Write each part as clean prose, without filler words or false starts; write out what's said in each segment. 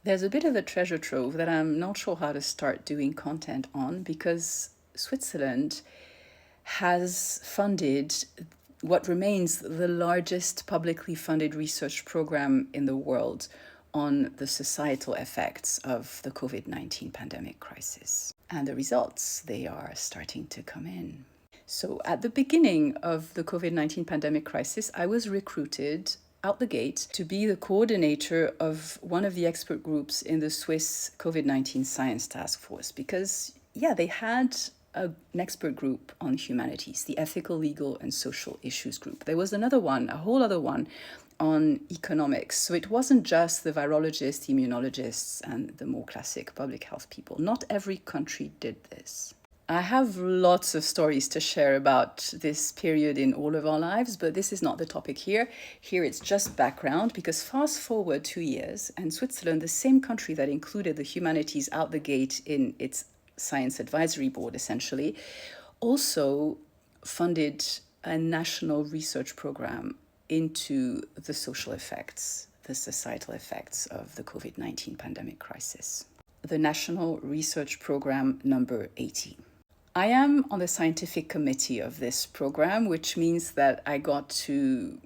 There's a bit of a treasure trove that I'm not sure how to start doing content on because Switzerland has funded what remains the largest publicly funded research program in the world on the societal effects of the COVID-19 pandemic crisis. And the results, they are starting to come in. So at the beginning of the COVID-19 pandemic crisis, I was recruited out the gate to be the coordinator of one of the expert groups in the Swiss COVID-19 Science Task Force because, they had an expert group on humanities, the Ethical, Legal and Social Issues group. There was another one, a whole other one, on economics. So it wasn't just the virologists, immunologists, and the more classic public health people. Not every country did this. I have lots of stories to share about this period in all of our lives, but this is not the topic here. Here it's just background, because fast forward 2 years, and Switzerland, the same country that included the humanities out the gate in its science advisory board, essentially, also funded a national research program into the social effects, the societal effects of the COVID-19 pandemic crisis. The National Research Program number 80. I am on the scientific committee of this program, which means that I got to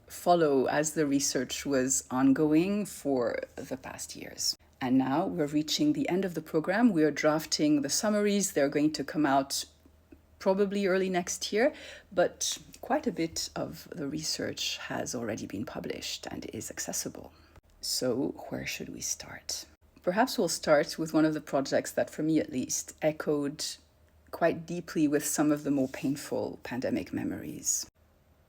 follow as the research was ongoing for the past years. And now we're reaching the end of the program. We are drafting the summaries. They're going to come out probably early next year, but quite a bit of the research has already been published and is accessible. So where should we start? Perhaps we'll start with one of the projects that, for me at least, echoed quite deeply with some of the more painful pandemic memories.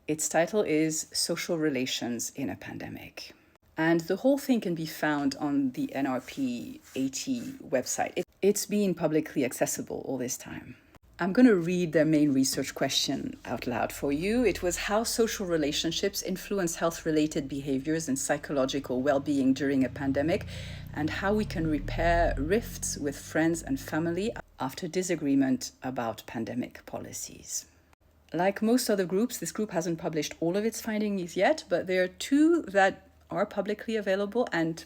Its title is Social Relations in a Pandemic. And the whole thing can be found on the NRP 80 website. It's been publicly accessible all this time. I'm going to read their main research question out loud for you. It was how social relationships influence health-related behaviors and psychological well-being during a pandemic, and how we can repair rifts with friends and family after disagreement about pandemic policies. Like most other groups, this group hasn't published all of its findings yet, but there are two that are publicly available and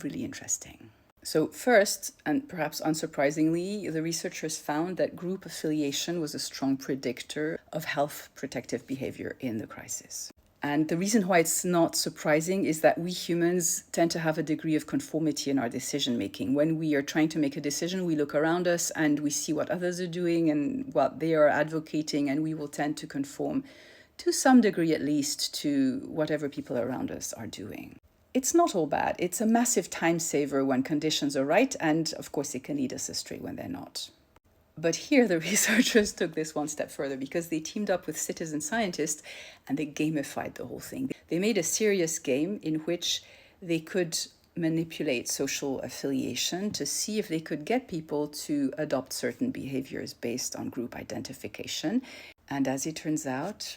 really interesting. So first, and perhaps unsurprisingly, the researchers found that group affiliation was a strong predictor of health protective behavior in the crisis. And the reason why it's not surprising is that we humans tend to have a degree of conformity in our decision making. When we are trying to make a decision, we look around us and we see what others are doing and what they are advocating, and we will tend to conform to some degree at least to whatever people around us are doing. It's not all bad. It's a massive time saver when conditions are right, and of course it can lead us astray when they're not. But here the researchers took this one step further because they teamed up with citizen scientists and they gamified the whole thing. They made a serious game in which they could manipulate social affiliation to see if they could get people to adopt certain behaviors based on group identification. And as it turns out,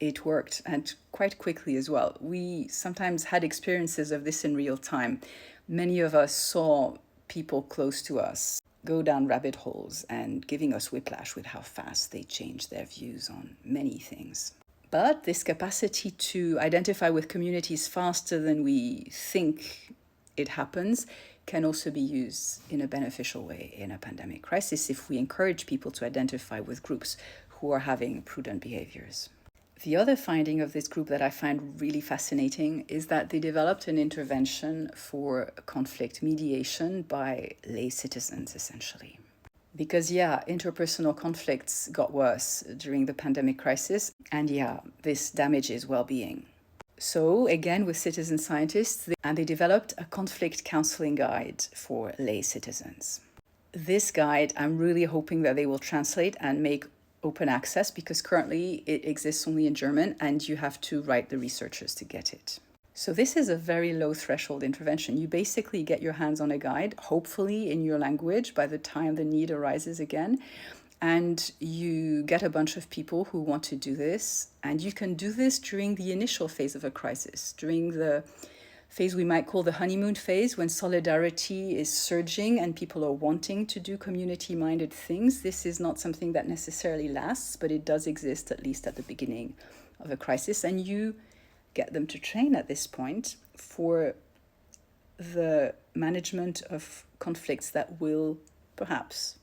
it worked, and quite quickly as well. We sometimes had experiences of this in real time. Many of us saw people close to us go down rabbit holes and giving us whiplash with how fast they changed their views on many things. But this capacity to identify with communities faster than we think it happens can also be used in a beneficial way in a pandemic crisis if we encourage people to identify with groups who are having prudent behaviors. The other finding of this group that I find really fascinating is that they developed an intervention for conflict mediation by lay citizens, essentially. Because, interpersonal conflicts got worse during the pandemic crisis, and this damages well-being. So, again, with citizen scientists, they developed a conflict counseling guide for lay citizens. This guide, I'm really hoping that they will translate and make open access, because currently it exists only in German and you have to write the researchers to get it. So this is a very low threshold intervention. You basically get your hands on a guide, hopefully in your language by the time the need arises again, and you get a bunch of people who want to do this, and you can do this during the initial phase of a crisis, during the phase we might call the honeymoon phase, when solidarity is surging and people are wanting to do community-minded things. This is not something that necessarily lasts, but it does exist at least at the beginning of a crisis. And you get them to train at this point for the management of conflicts that will perhaps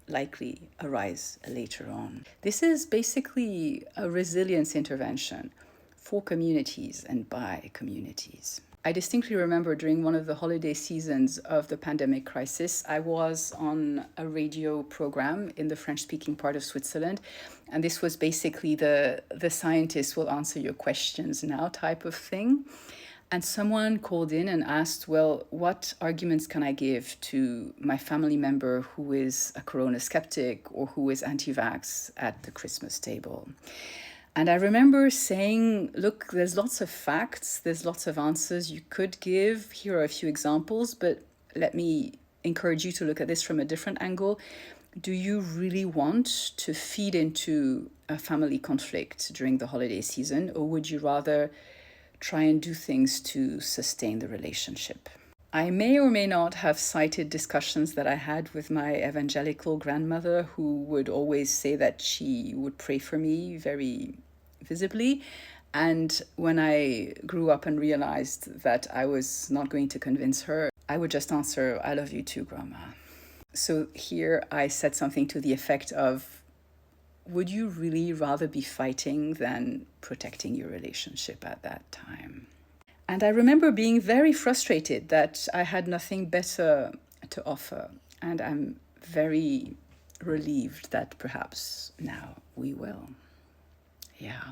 likely arise later on. This is basically a resilience intervention for communities and by communities. I distinctly remember during one of the holiday seasons of the pandemic crisis, I was on a radio program in the French-speaking part of Switzerland, and this was basically the scientists will answer your questions now type of thing. And someone called in and asked, well, what arguments can I give to my family member who is a corona skeptic or who is anti-vax at the Christmas table? And I remember saying, look, there's lots of facts, there's lots of answers you could give. Here are a few examples, but let me encourage you to look at this from a different angle. Do you really want to feed into a family conflict during the holiday season, or would you rather try and do things to sustain the relationship? I may or may not have cited discussions that I had with my evangelical grandmother, who would always say that she would pray for me very visibly. And when I grew up and realized that I was not going to convince her, I would just answer, I love you too, Grandma. So here I said something to the effect of, would you really rather be fighting than protecting your relationship at that time? And I remember being very frustrated that I had nothing better to offer. And I'm very relieved that perhaps now we will. Yeah.